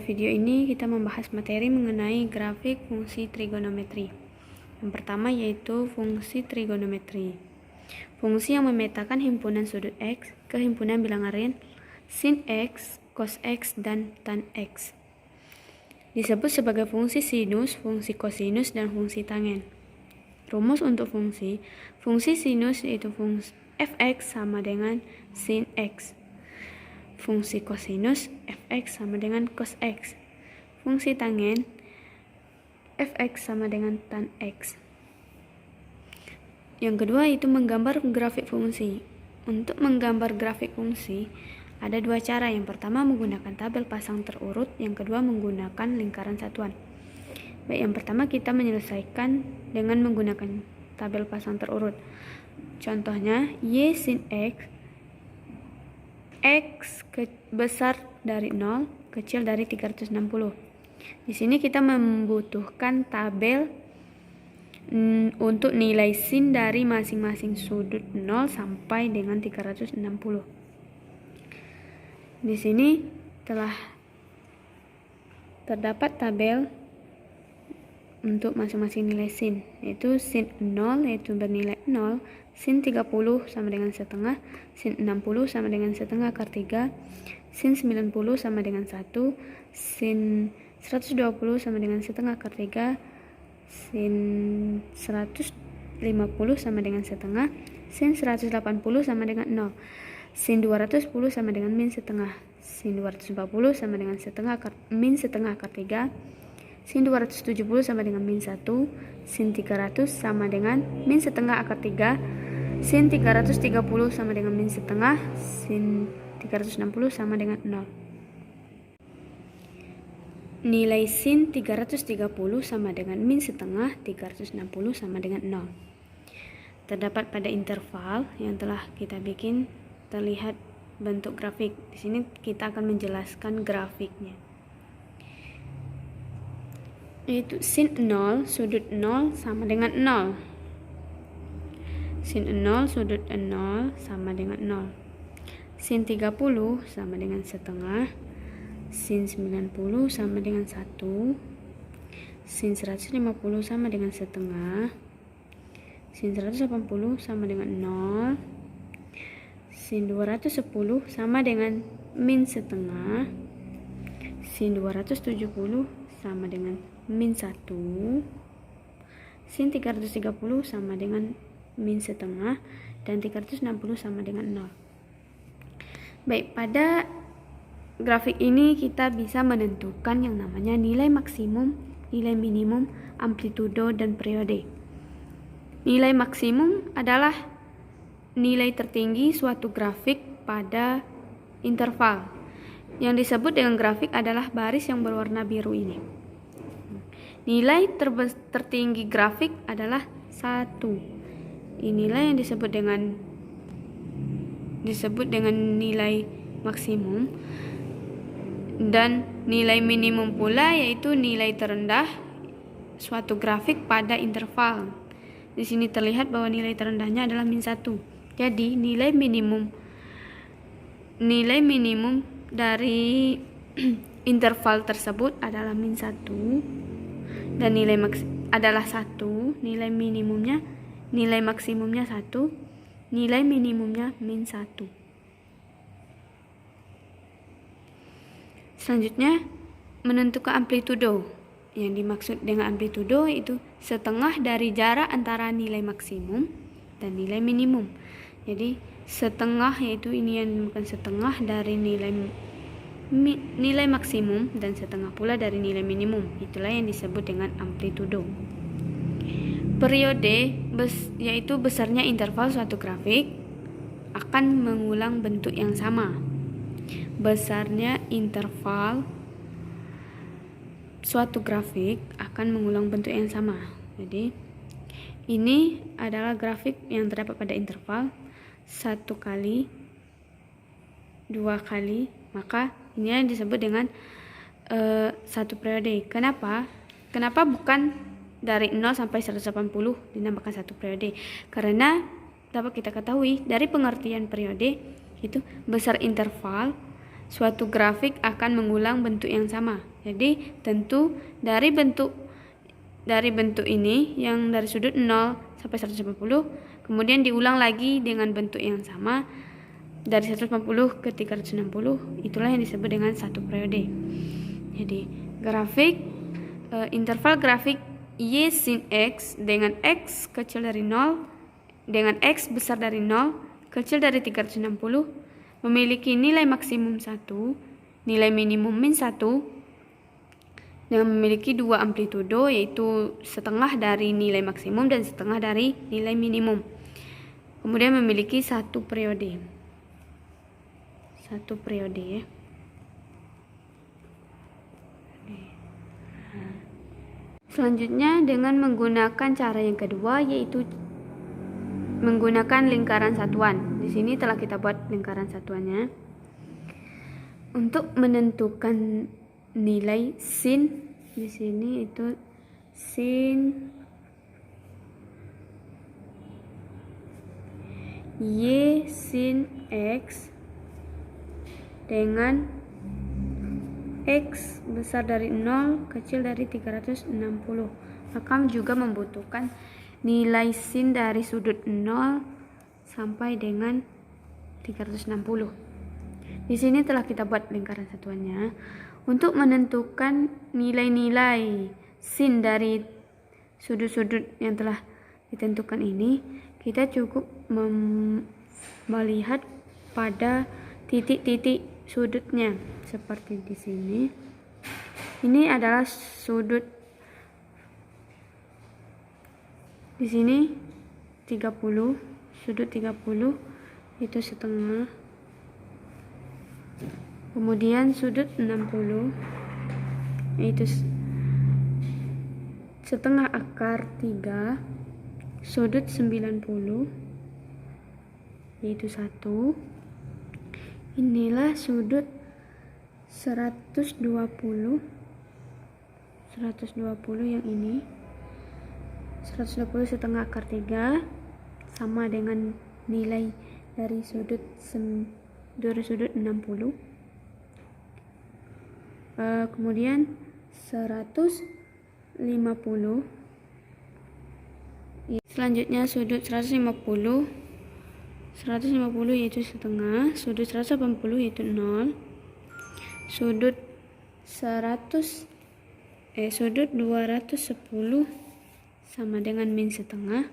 video ini kita membahas materi mengenai grafik fungsi trigonometri. Yang pertama yaitu fungsi trigonometri. Fungsi yang memetakan himpunan sudut X ke himpunan bilangan real sin X, cos X, dan tan X. Disebut sebagai fungsi sinus, fungsi kosinus, dan fungsi tangen. Rumus untuk fungsi sinus yaitu fungsi fx sama dengan sin X. Fungsi kosinus fx sama dengan cos X. Fungsi tangen fx sama dengan tan X. Yang kedua itu menggambar grafik fungsi. Untuk menggambar grafik fungsi ada dua cara. Yang pertama menggunakan tabel pasang terurut, yang kedua menggunakan lingkaran satuan. Baik, yang pertama kita menyelesaikan dengan menggunakan tabel pasang terurut. Contohnya y sin X besar dari 0, kecil dari 360. Di sini kita membutuhkan tabel untuk nilai sin dari masing-masing sudut 0 sampai dengan 360. Di sini telah terdapat tabel untuk masing-masing nilai sin, yaitu sin 0 yaitu bernilai 0, sin 30 sama dengan setengah, sin 60 sama dengan setengah akar 3, sin 90 sama dengan 1, sin 120 sama dengan setengah akar 3, sin 150 sama dengan setengah, sin 180 sama dengan 0, sin 210 sama dengan min setengah, sin 240 sama dengan setengah min setengah akar 3, sin 270 sama dengan min 1, sin 300 sama dengan min setengah akar 3, sin 330 sama dengan min setengah, sin 360 sama dengan 0. Nilai sin 330 sama dengan min setengah, 360 sama dengan 0. Terdapat pada interval yang telah kita bikin terlihat bentuk grafik. Di sini kita akan menjelaskan grafiknya. Yaitu sin 0 sudut 0 sama dengan 0. Sin 0 sudut 0 sama dengan 0. Sin 30 sama dengan setengah. Sin 90 sama dengan 1. Sin 150 sama dengan setengah. Sin 180 sama dengan 0. Sin 210 sama dengan min setengah. Sin 270 sama dengan min 1, sin 330 sama dengan min setengah, dan 360 sama dengan 0. Baik, pada grafik ini kita bisa menentukan yang namanya nilai maksimum, nilai minimum, amplitudo, dan periode. Nilai maksimum adalah nilai tertinggi suatu grafik pada interval. Yang disebut dengan grafik adalah baris yang berwarna biru ini. Nilai tertinggi grafik adalah 1. Inilah yang disebut dengan nilai maksimum. Dan nilai minimum pula yaitu nilai terendah suatu grafik pada interval. Di sini terlihat bahwa nilai terendahnya adalah min 1. Jadi nilai minimum dari interval tersebut adalah min 1. Dan nilai adalah 1, nilai maksimumnya 1, nilai minimumnya min 1. Selanjutnya menentukan amplitudo. Yang dimaksud dengan amplitudo itu setengah dari jarak antara nilai maksimum dan nilai minimum. Jadi setengah yaitu ini yang bukan setengah dari nilai maksimum dan setengah pula dari nilai minimum. Itulah yang disebut dengan amplitudo. Periode yaitu besarnya interval suatu grafik akan mengulang bentuk yang sama. Besarnya interval suatu grafik akan mengulang bentuk yang sama. Jadi ini adalah grafik yang terdapat pada interval 1 kali, 2 kali, maka ini yang disebut dengan satu periode. Kenapa bukan dari 0 sampai 180 dinamakan satu periode? Karena dapat kita ketahui dari pengertian periode itu besar interval suatu grafik akan mengulang bentuk yang sama. Jadi tentu dari bentuk ini yang dari sudut 0 sampai 180 kemudian diulang lagi dengan bentuk yang sama dari 180 ke 360, itulah yang disebut dengan satu periode. Jadi grafik interval grafik Y sin X dengan X kecil dari 0 dengan X besar dari 0 kecil dari 360 memiliki nilai maksimum 1, nilai minimum min 1, dengan memiliki dua amplitudo, yaitu setengah dari nilai maksimum dan setengah dari nilai minimum. Kemudian memiliki satu periode ya. Selanjutnya dengan menggunakan cara yang kedua, yaitu menggunakan lingkaran satuan. Di sini telah kita buat lingkaran satuannya. Untuk menentukan nilai sin, di sini itu sin Y sin X dengan X besar dari 0 kecil dari 360, maka juga membutuhkan nilai sin dari sudut 0 sampai dengan 360. Di sini telah kita buat lingkaran satuannya. Untuk menentukan nilai-nilai sin dari sudut-sudut yang telah ditentukan ini, kita cukup melihat pada titik-titik sudutnya seperti di sini. Ini adalah sudut di sini 30, sudut 30 itu setengah. Kemudian sudut 60 yaitu setengah akar 3, sudut 90 yaitu 1. Inilah sudut 120 yang ini. 120 setengah akar 3 sama dengan nilai dari sudut 60. Kemudian 150, selanjutnya sudut 150 yaitu setengah, sudut 180 yaitu 0, sudut 210 sama dengan min setengah,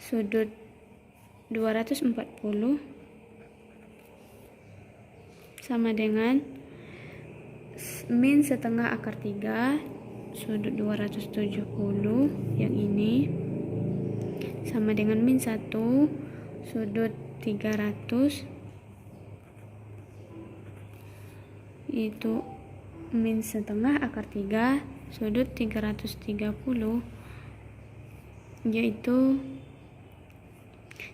sudut 240 sama dengan min setengah akar 3, sudut 270 yang ini sama dengan min 1, sudut 300 itu min setengah akar 3, sudut 330 yaitu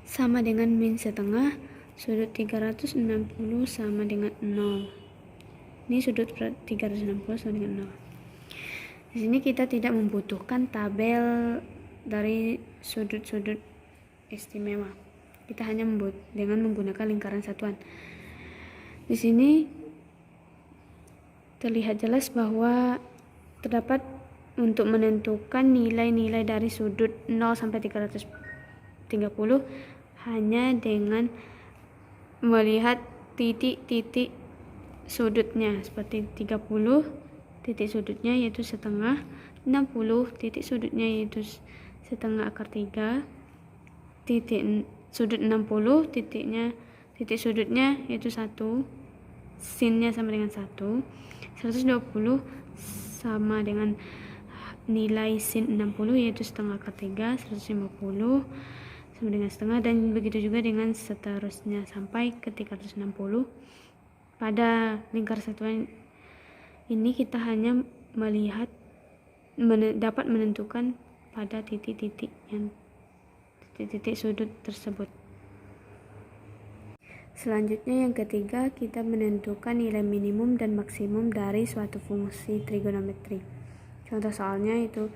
sama dengan min setengah, sudut 360 sama dengan 0. Ini sudut 360 sama dengan 0. Di sini kita tidak membutuhkan tabel dari sudut-sudut istimewa. Kita hanya dengan menggunakan lingkaran satuan. Di sini terlihat jelas bahwa terdapat untuk menentukan nilai-nilai dari sudut 0 sampai 330 hanya dengan melihat titik-titik sudutnya, seperti 30 titik sudutnya yaitu setengah, 60 titik sudutnya yaitu setengah akar 3, sudut 60 titik sudutnya yaitu 1, sinnya sama dengan 1, 120 sama dengan nilai sin 60 yaitu setengah akar 3, 150 sama dengan setengah, dan begitu juga dengan seterusnya sampai ke 360. Pada lingkar satuan ini kita hanya melihat dapat menentukan pada titik-titik sudut tersebut. Selanjutnya yang ketiga, kita menentukan nilai minimum dan maksimum dari suatu fungsi trigonometri. Contoh soalnya itu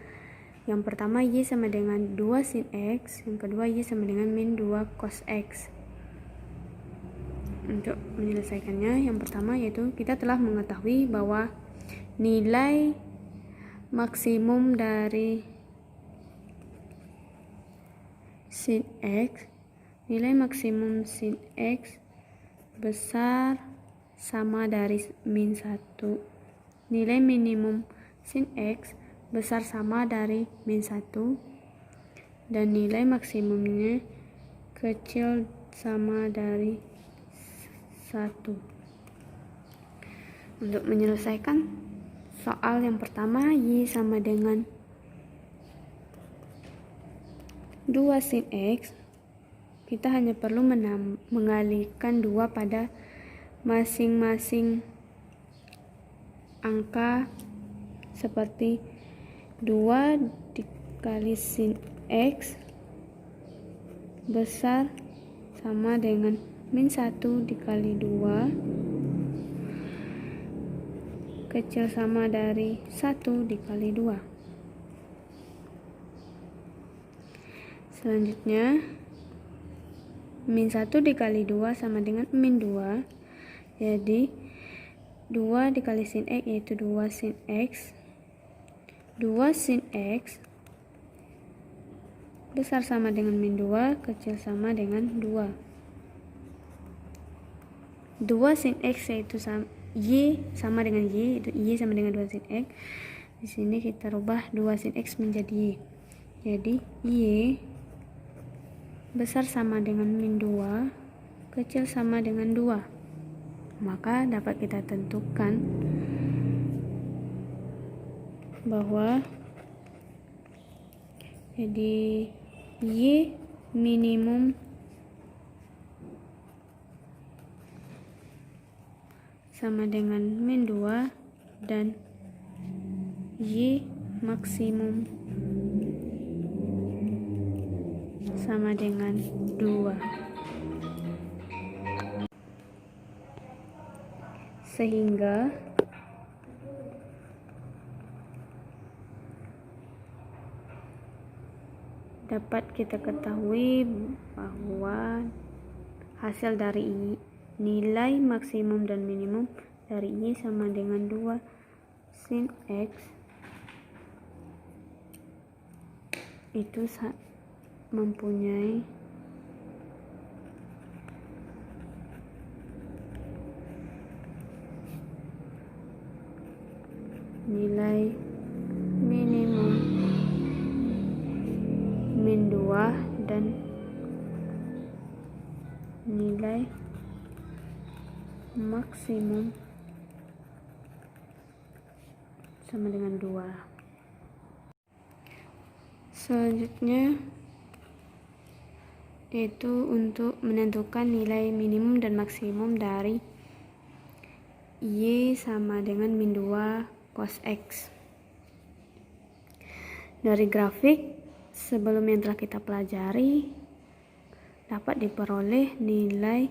yang pertama Y sama dengan 2 sin X, yang kedua Y sama dengan min 2 cos X. Untuk menyelesaikannya, yang pertama yaitu kita telah mengetahui bahwa nilai maksimum dari sin X, nilai maksimum sin X besar sama dari min 1. Nilai minimum sin X besar sama dari min 1, dan nilai maksimumnya kecil sama dari 1. Untuk menyelesaikan soal yang pertama, Y sama dengan 2 sin X, kita hanya perlu mengalihkan 2 pada masing-masing angka, seperti 2 dikali sin X besar sama dengan min 1 dikali 2 kecil sama dari 1 dikali 2. Selanjutnya, min 1 dikali 2 sama dengan min 2. Jadi 2 dikali sin X yaitu 2 sin X. 2 sin X besar sama dengan min 2, kecil sama dengan 2. 2 sin X yaitu Y sama dengan Y, itu Y sama dengan 2 sin X. Di sini kita rubah 2 sin X menjadi Y. Jadi Y besar sama dengan min 2, kecil sama dengan 2. Maka dapat kita tentukan bahwa jadi Y minimum sama dengan min 2 dan Y maksimum sama dengan 2. Sehingga dapat kita ketahui bahwa hasil dari nilai maksimum dan minimum dari Y sama dengan 2 sin X itu mempunyai nilai minimum min 2 dan nilai maksimum sama dengan 2. Selanjutnya yaitu untuk menentukan nilai minimum dan maksimum dari Y sama dengan min 2 cos X. Dari grafik sebelum yang telah kita pelajari dapat diperoleh nilai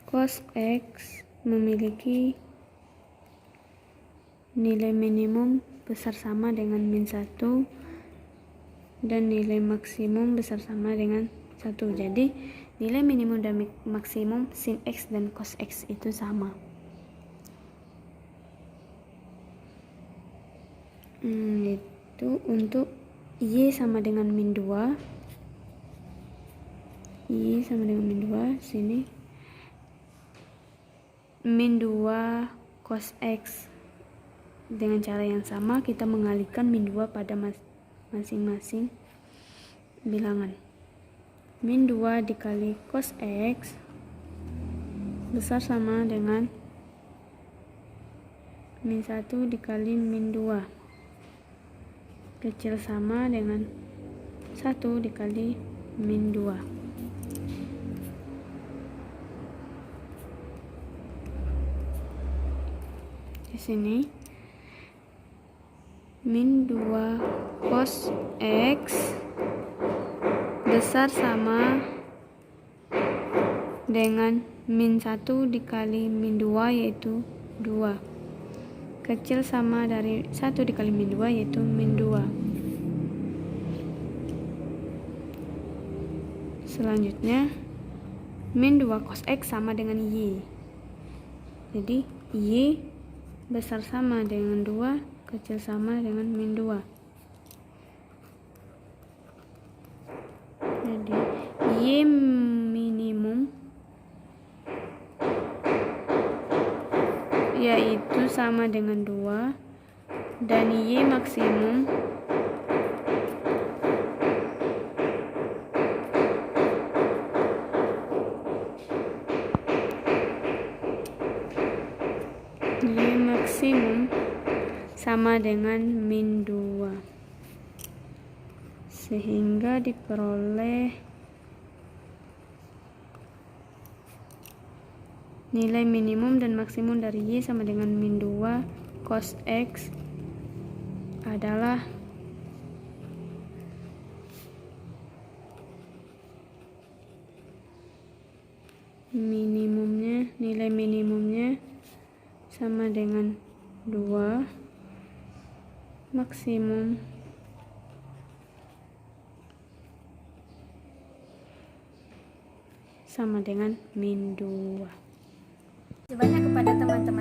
cos X memiliki nilai minimum besar sama dengan min 1 dan nilai maksimum besar sama dengan 1. Jadi nilai minimum dan maksimum sin X dan cos X itu sama. Itu untuk Y sama dengan min 2. Y sama dengan min 2, sini min 2 cos X. Dengan cara yang sama kita mengalihkan min 2 pada masing-masing bilangan. Min 2 dikali cos X besar sama dengan min 1 dikali min 2 kecil sama dengan 1 dikali min 2. Di sini min 2 cos X besar sama dengan min 1 dikali min 2 yaitu 2, kecil sama dari 1 dikali min 2 yaitu min 2. Selanjutnya min 2 cos X sama dengan Y. Jadi Y besar sama dengan 2, kecil sama dengan min 2. Jadi Y minimum yaitu sama dengan 2 dan Y maksimum sama dengan min 2, sehingga diperoleh nilai minimum dan maksimum dari Y sama dengan min 2 cos X adalah nilai minimumnya sama dengan 2, maksimum sama dengan min 2. Terima kasih banyak kepada teman-teman